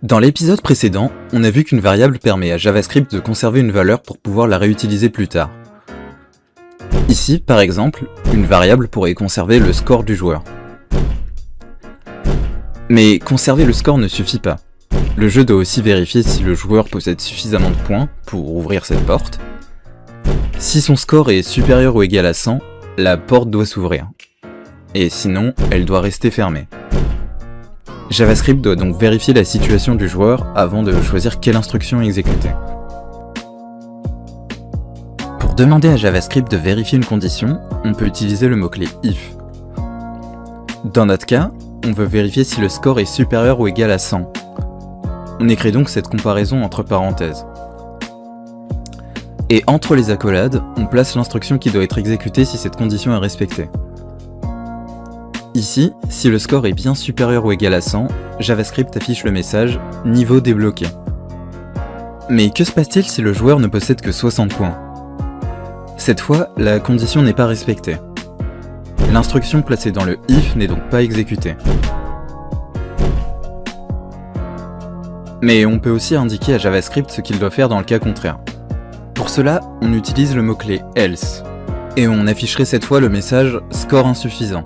Dans l'épisode précédent, on a vu qu'une variable permet à JavaScript de conserver une valeur pour pouvoir la réutiliser plus tard. Ici, par exemple, une variable pourrait conserver le score du joueur. Mais conserver le score ne suffit pas. Le jeu doit aussi vérifier si le joueur possède suffisamment de points pour ouvrir cette porte. Si son score est supérieur ou égal à 100, la porte doit s'ouvrir. Et sinon, elle doit rester fermée. JavaScript doit donc vérifier la situation du joueur avant de choisir quelle instruction exécuter. Pour demander à JavaScript de vérifier une condition, on peut utiliser le mot-clé if. Dans notre cas, on veut vérifier si le score est supérieur ou égal à 100. On écrit donc cette comparaison entre parenthèses. Et entre les accolades, on place l'instruction qui doit être exécutée si cette condition est respectée. Ici, si le score est bien supérieur ou égal à 100, JavaScript affiche le message « Niveau débloqué ». Mais que se passe-t-il si le joueur ne possède que 60 points? Cette fois, la condition n'est pas respectée. L'instruction placée dans le if n'est donc pas exécutée. Mais on peut aussi indiquer à JavaScript ce qu'il doit faire dans le cas contraire. Pour cela, on utilise le mot-clé else, et on afficherait cette fois le message « Score insuffisant ».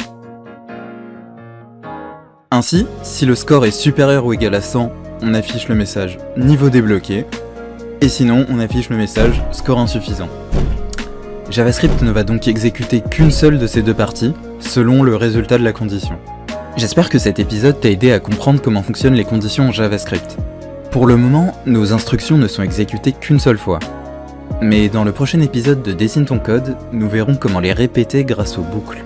Ainsi, si le score est supérieur ou égal à 100, on affiche le message « Niveau débloqué », et sinon on affiche le message « Score insuffisant ». JavaScript ne va donc exécuter qu'une seule de ces deux parties, selon le résultat de la condition. J'espère que cet épisode t'a aidé à comprendre comment fonctionnent les conditions en JavaScript. Pour le moment, nos instructions ne sont exécutées qu'une seule fois. Mais dans le prochain épisode de Dessine ton code, nous verrons comment les répéter grâce aux boucles.